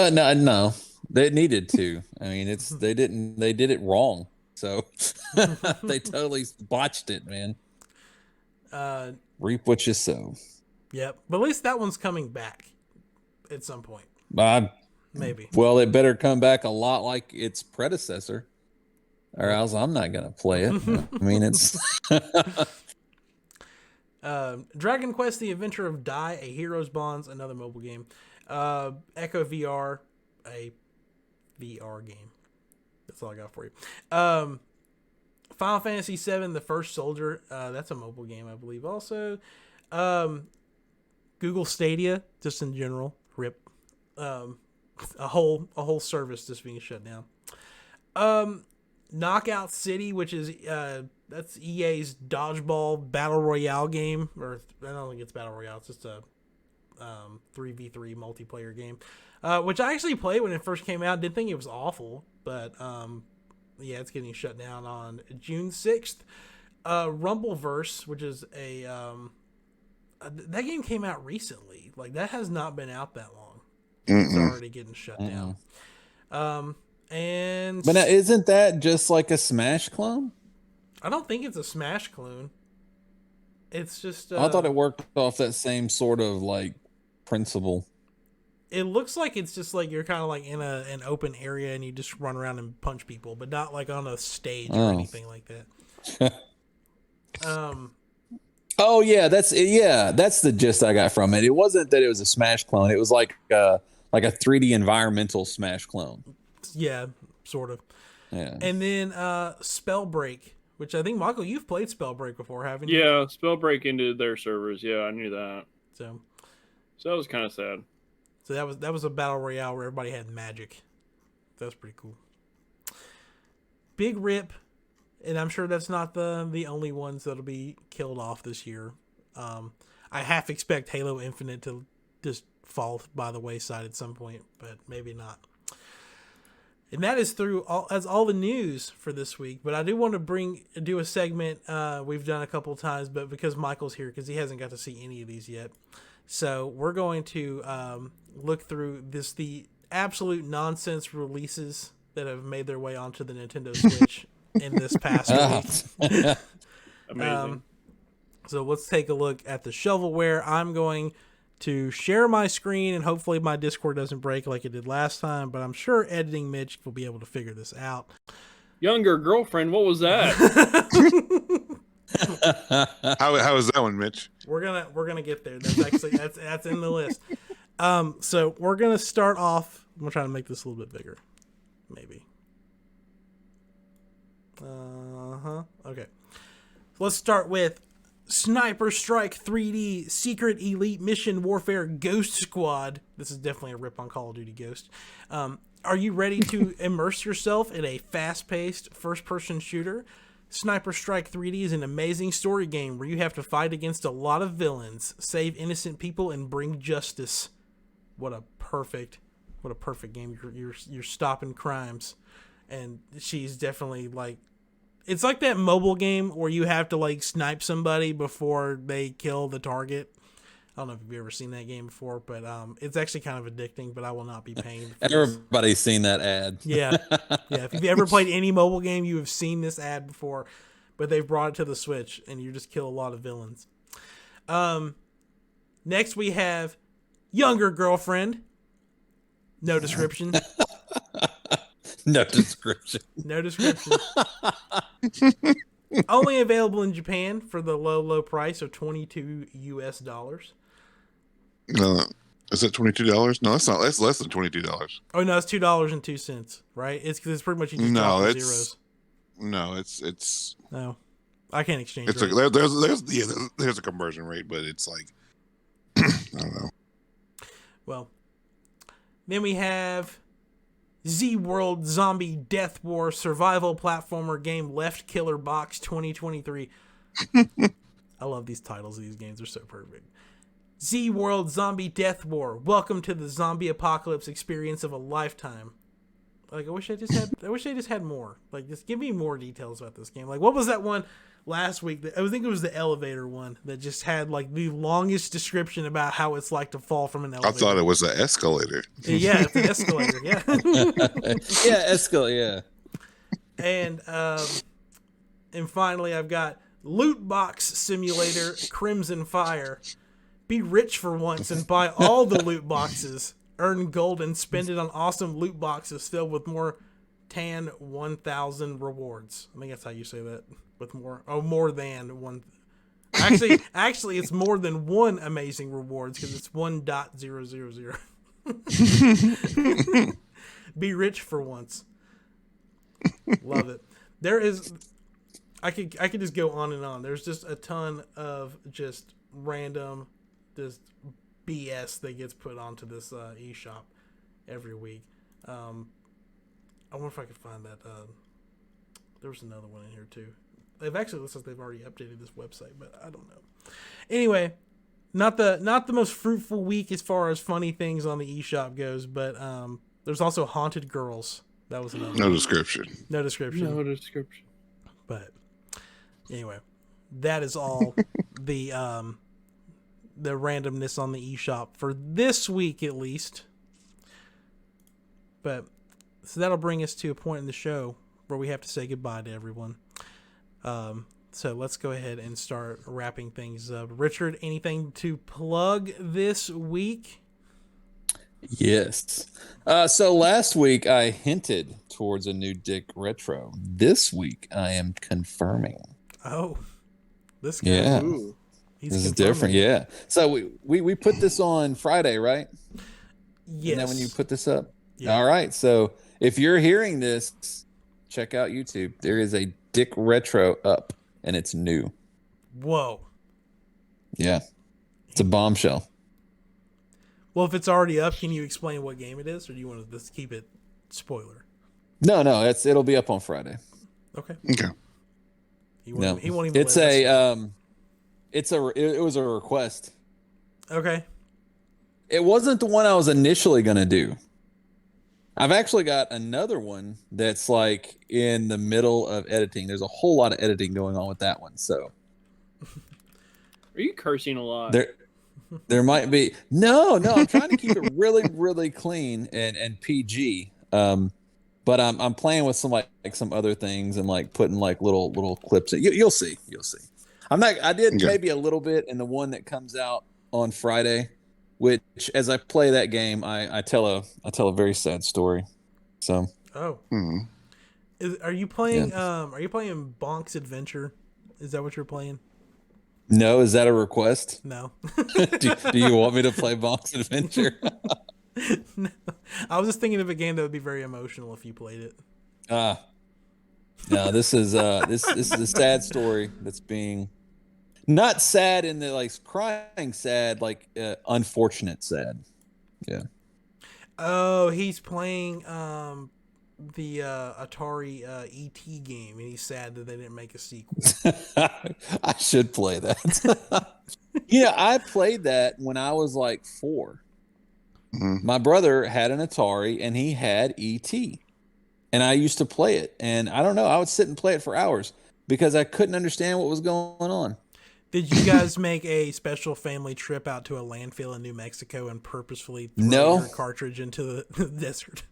S4: no, they needed to. I mean, they did it wrong. So they totally botched it, man. Reap what you sow.
S1: Yep. But at least that one's coming back at some point. Maybe. Well,
S4: it better come back a lot like its predecessor, or else I'm not going to play it. I mean, it's...
S1: Dragon Quest: The Adventure of Dai, A Hero's Bonds, another mobile game. Echo VR, a VR game. That's all I got for you. Final Fantasy VII, The First Soldier. That's a mobile game, I believe. Also, Google Stadia, just in general, rip. A whole service just being shut down. Knockout City, which is that's EA's dodgeball battle royale game, or I don't think it's battle royale. It's just a 3v3 multiplayer game, which I actually played when it first came out. Didn't think it was awful, but yeah, it's getting shut down on June 6th. Rumbleverse, which is that game came out recently. Like, that has not been out that long. It's already getting shut down. But
S4: now, isn't that just like a Smash clone?
S1: I don't think it's a Smash clone. It's just
S4: I thought it worked off that same sort of like principle.
S1: it looks like it's just like you're kind of like in an open area and you just run around and punch people, but not like on a stage or anything like that.
S4: Oh yeah, that's the gist I got from it. It wasn't that it was a Smash clone. It was like a 3D environmental Smash clone.
S1: Yeah, sort of.
S4: Yeah.
S1: And then Spellbreak, which I think Michael, you've played Spellbreak before, haven't you?
S2: Yeah, Spellbreak into their servers. Yeah, I knew that.
S1: So
S2: that was kind of sad.
S1: So that was a battle royale where everybody had magic. That was pretty cool. Big Rip, and I'm sure that's not the only ones that'll be killed off this year. I half expect Halo Infinite to just fall by the wayside at some point, but maybe not. And that is through all the news for this week. But I do want to do a segment we've done a couple times, but because Michael's here, because he hasn't got to see any of these yet. So we're going to look through the absolute nonsense releases that have made their way onto the Nintendo Switch in this past week.
S2: Amazing.
S1: So let's take a look at the shovelware. I'm going to share my screen, and hopefully my Discord doesn't break like it did last time, but I'm sure Editing Mitch will be able to figure this out.
S2: Younger girlfriend, what was that?
S3: How is that one, Mitch?
S1: We're gonna get there. That's actually that's in the list. So we're gonna start off. I'm gonna try to make this a little bit bigger, maybe. Okay. Let's start with Sniper Strike 3D Secret Elite Mission Warfare Ghost Squad. This is definitely a rip on Call of Duty Ghost. Are you ready to immerse yourself in a fast-paced first-person shooter? Sniper Strike 3D is an amazing story game where you have to fight against a lot of villains, save innocent people, and bring justice. What a perfect game. You're stopping crimes, and she's definitely like, it's like that mobile game where you have to like snipe somebody before they kill the target. I don't know if you've ever seen that game before, but it's actually kind of addicting, but I will not be paying.
S4: Everybody's seen that ad.
S1: Yeah. If you've ever played any mobile game, you have seen this ad before, but they've brought it to the Switch, and you just kill a lot of villains. Next we have Younger Girlfriend. No description.
S4: No description.
S1: No description. Only available in Japan for the low price of $22 US.
S3: No, is it $22? No, that's not. That's less than $22.
S1: Oh no, it's $2.02, right? It's because it's pretty much you just drop the zeros.
S3: No, it's
S1: no. I can't exchange.
S3: It's
S1: rate.
S3: There's a conversion rate, but it's like I don't know.
S1: Well, then we have Z World Zombie Death War Survival Platformer Game Left Killer Box 2023. I love these titles of these games. They're so perfect. Z World Zombie Death War. Welcome to the zombie apocalypse experience of a lifetime. Like I wish they just had more. Like just give me more details about this game. Like what was that one last week? I think it was the elevator one that just had like the longest description about how it's like to fall from an elevator.
S3: I thought it was an escalator.
S1: Yeah, it's an escalator. Yeah.
S4: Yeah, escalator.
S1: Yeah. And finally, I've got Loot Box Simulator Crimson Fire. Be rich for once and buy all the loot boxes. Earn gold and spend it on awesome loot boxes filled with more than 1,000 rewards. I think that's how you say that. With more than one. Actually, it's more than one amazing rewards because it's 1.000. Be rich for once. Love it. There is. I could just go on and on. There's just a ton of just random, just BS that gets put onto this eShop every week. I wonder if I could find that. There was another one in here too. They've actually looks like they've already updated this website, but I don't know. Anyway, not the most fruitful week as far as funny things on the eShop goes, but there's also Haunted Girls. That was another.
S3: No description.
S1: No description.
S2: No description.
S1: But anyway, that is all the randomness on the eShop for this week at least. But so that'll bring us to a point in the show where we have to say goodbye to everyone. So let's go ahead and start wrapping things up. Richard, anything to plug this week?
S4: Yes. So last week I hinted towards a new Dick Retro. This week I am confirming.
S1: Oh, this guy.
S4: Yeah.
S2: Ooh.
S1: He's
S4: This is
S1: confirming.
S4: different. Yeah. So we put this on Friday, right?
S1: Yes.
S4: And then when you put this up?
S1: Yeah.
S4: All right. So if you're hearing this, check out YouTube. There is a Dick Retro up and it's new.
S1: Whoa.
S4: Yeah. It's a bombshell.
S1: Well, if it's already up, can you explain what game it is, or do you want to just keep it spoiler?
S4: No, it'll be up on Friday.
S1: Okay.
S3: Okay.
S1: He won't even
S4: It's
S1: let us know.
S4: it was a request.
S1: Okay.
S4: It wasn't the one I was initially going to do. I've actually got another one that's like in the middle of editing. There's a whole lot of editing going on with that one. So
S2: Are you cursing a lot?
S4: there might be no. I'm trying to keep it really, really clean and PG. But I'm playing with some like some other things and like putting like little clips. You'll see. I did
S3: Okay.
S4: maybe a little bit in the one that comes out on Friday, which as I play that game, I tell a very sad story. So
S1: Oh.
S3: Mhm.
S1: Are you playing Are you playing Bonk's Adventure? Is that what you're playing?
S4: no, is that a request?
S1: No.
S4: do you want me to play Bonk's Adventure?
S1: No. I was just thinking of a game that would be very emotional if you played it.
S4: No, this is this is a sad story that's being not sad in the like crying sad, like unfortunate sad. Yeah.
S1: Oh, he's playing the Atari ET game, and he's sad that they didn't make a sequel.
S4: I should play that. I played that when I was like 4.
S3: Mhm.
S4: My brother had an Atari and he had ET. And I used to play it. And I don't know, I would sit and play it for hours because I couldn't understand what was going on.
S1: Did you guys make a special family trip out to a landfill in New Mexico and purposefully throw
S4: No.
S1: your cartridge into the desert?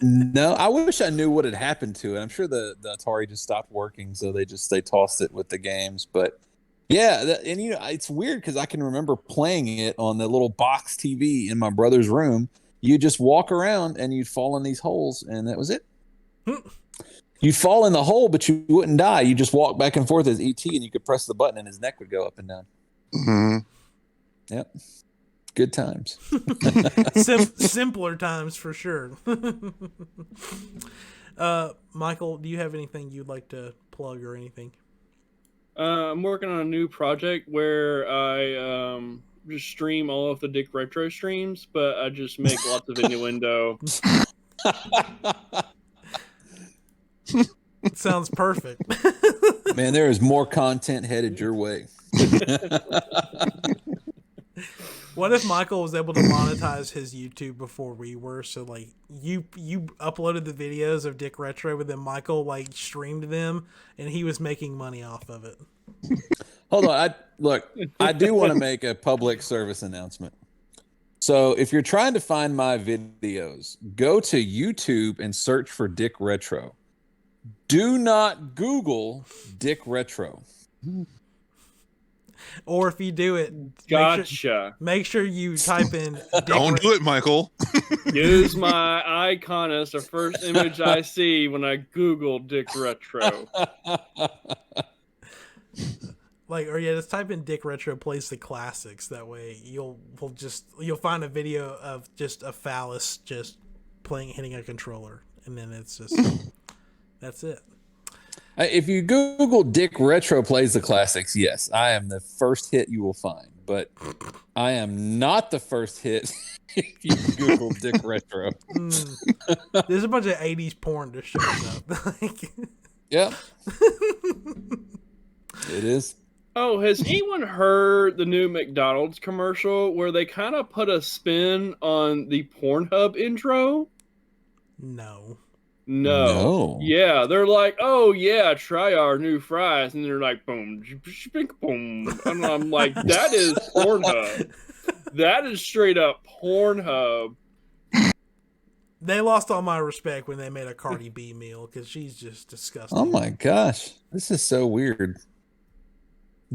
S4: No, I wish I knew what had happened to it. I'm sure the Atari just stopped working, so they tossed it with the games. But yeah, and it's weird because I can remember playing it on the little box TV in my brother's room. You just walk around and you'd fall in these holes, and that was it. You'd fall in the hole, but you wouldn't die. You just walk back and forth as ET, and you could press the button, and his neck would go up and down.
S3: Mhm.
S4: Yep, good times.
S1: Simpler times for sure. Michael, do you have anything you'd like to plug or anything?
S2: I'm working on a new project where I just stream all of the Dick Retro streams, but I just make lots of innuendo.
S1: Sounds perfect.
S4: Man, there is more content headed your way.
S1: What if Michael was able to monetize his YouTube before we were? So like you uploaded the videos of Dick Retro, but then Michael like streamed them, and he was making money off of it.
S4: Hold on, I do want to make a public service announcement. So if you're trying to find my videos, go to YouTube and search for Dick Retro. Do not Google Dick Retro.
S1: Or if you do it,
S2: Gotcha.
S1: make sure you type in Dick
S3: Don't do it, Michael.
S2: Use my icon as the first image I see when I Google Dick Retro.
S1: Just type in Dick Retro plays the classics. That way you'll find a video of just a phallus just hitting a controller, and then it's just that's it.
S4: If you Google Dick Retro plays the classics, yes, I am the first hit you will find. But I am not the first hit if you Google Dick Retro.
S1: There's a bunch of 80s porn that shows up.
S4: Yep. It is.
S2: Oh, has anyone heard the new McDonald's commercial where they kind of put a spin on the Pornhub intro?
S1: No.
S4: No.
S2: Yeah, they're like, oh yeah, try our new fries, and they're like, boom, boom, and I'm like, that is Pornhub. That is straight up Pornhub.
S1: They lost all my respect when they made a Cardi B meal because she's just disgusting.
S4: Oh my gosh, this is so weird.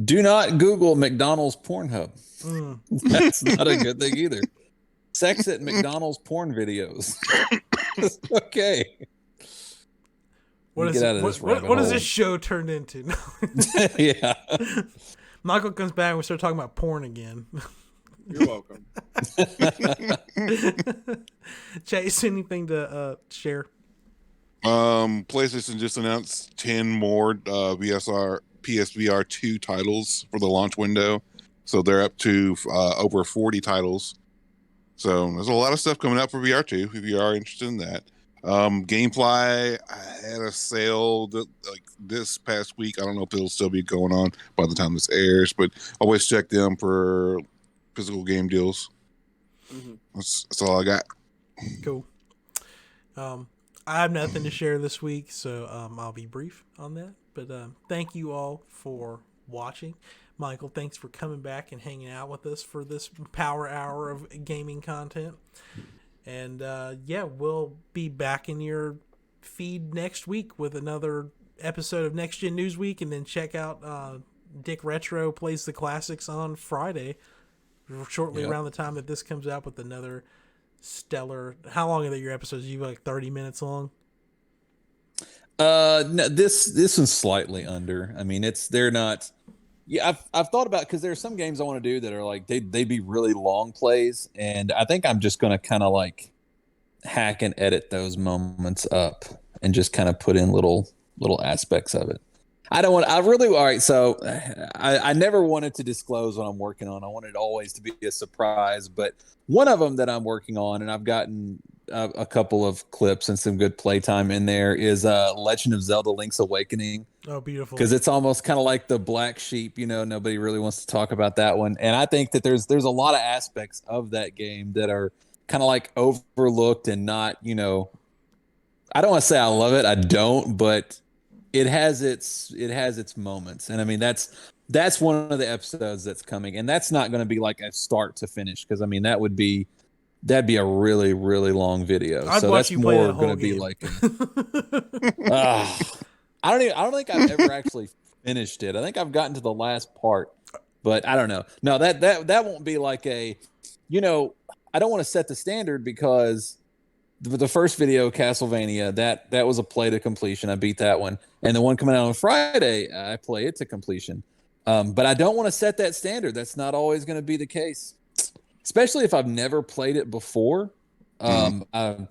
S4: Do not Google McDonald's Pornhub.
S1: Mm.
S4: That's not a good thing either. Sex at McDonald's porn videos. Okay.
S1: What is this show turned into? No.
S4: Yeah.
S1: Michael comes back and we start talking about porn again.
S2: You're welcome.
S1: Chase, anything to share?
S3: PlayStation just announced 10 more PSVR 2 titles for the launch window. So they're up to over 40 titles. So there's a lot of stuff coming out for VR2 if you are interested in that. Gamefly had a sale this past week. I don't know if it'll still be going on by the time this airs, but always check them for physical game deals.
S2: Mm-hmm.
S3: That's all I got.
S1: Cool. I have nothing to share this week, so I'll be brief on that. But thank you all for watching. Michael, thanks for coming back and hanging out with us for this power hour of gaming content. And we'll be back in your feed next week with another episode of Next Gen News Week, and then check out Dick Retro Plays the Classics on Friday, shortly around the time that this comes out, with another stellar. How long are your episodes? Are you like 30 minutes long?
S4: No, this one's slightly under. I mean, they're not. Yeah, I've thought about, because there are some games I want to do that are like they'd be really long plays, and I think I'm just gonna kind of like hack and edit those moments up and just kind of put in little aspects of it. All right. So I never wanted to disclose what I'm working on. I wanted it always to be a surprise, but one of them that I'm working on, and I've gotten a couple of clips and some good playtime in there, is Legend of Zelda Link's Awakening.
S1: Oh, beautiful.
S4: Because it's almost kind of like the black sheep, nobody really wants to talk about that one. And I think that there's a lot of aspects of that game that are kind of like overlooked and not, I don't want to say I love it. I don't, but it has its moments. And I mean, that's one of the episodes that's coming, and that's not going to be like a start to finish. Cause I mean, that'd be a really, really long video. So that's more going to be like, I don't think I've ever actually finished it. I think I've gotten to the last part, but I don't know. No, that won't be like I don't want to set the standard, because the first video, Castlevania, that was a play to completion. I beat that one. And the one coming out on Friday, I play it to completion. But I don't want to set that standard. That's not always going to be the case, especially if I've never played it before. I'll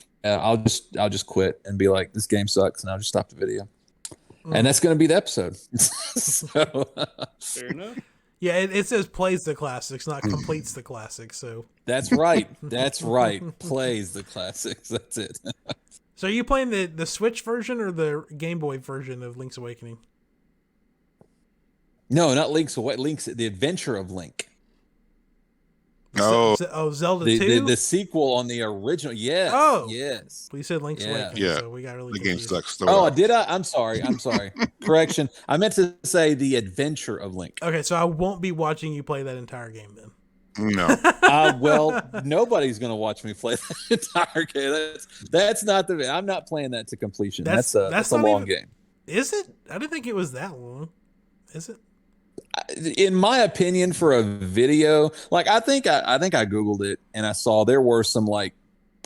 S4: just quit and be like, this game sucks, and I'll just stop the video. And that's going to be the episode. So,
S2: fair enough.
S1: Yeah, it says plays the classics, not completes the classics. So
S4: that's right. That's right. Plays the classics. That's it.
S1: So are you playing the Switch version or the Game Boy version of Link's Awakening?
S4: No, not Link's the Adventure of Link.
S1: Zelda 2?
S4: The sequel on the original. Yes.
S1: Oh.
S4: Yes.
S1: We said Link's Awakening,
S3: yeah.
S1: so we got really
S3: The game
S1: confused.
S3: sucks.
S4: Oh, did I? I'm sorry. Correction. I meant to say the Adventure of Link.
S1: Okay, so I won't be watching you play that entire game then.
S3: No.
S4: Well, nobody's going to watch me play the entire game. That's not I'm not playing that to completion. That's a long game.
S1: Is it? I didn't think it was that long. Is it?
S4: In my opinion, for a video, like I think I Googled it and I saw there were some like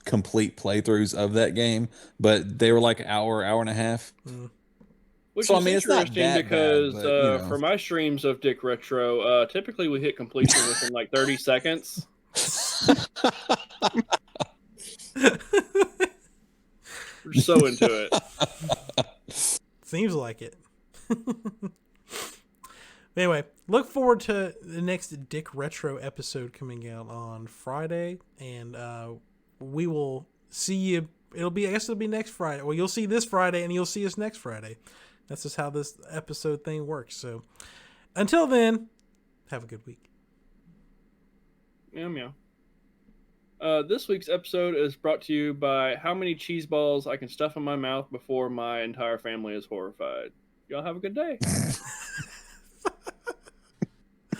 S4: complete playthroughs of that game, but they were like an hour and a half.
S2: Which
S4: so
S2: is
S4: I mean, it's not
S2: interesting
S4: that
S2: because
S4: bad, but,
S2: for my streams of Dick Retro, typically we hit completion within like 30 seconds. We're so into it.
S1: Seems like it. Anyway, look forward to the next Dick Retro episode coming out on Friday, and we will see you. I guess it'll be next Friday. Well, you'll see this Friday, and you'll see us next Friday. That's just how this episode thing works. So, until then, have a good week.
S2: Meow meow. This week's episode is brought to you by how many cheese balls I can stuff in my mouth before my entire family is horrified. Y'all have a good day.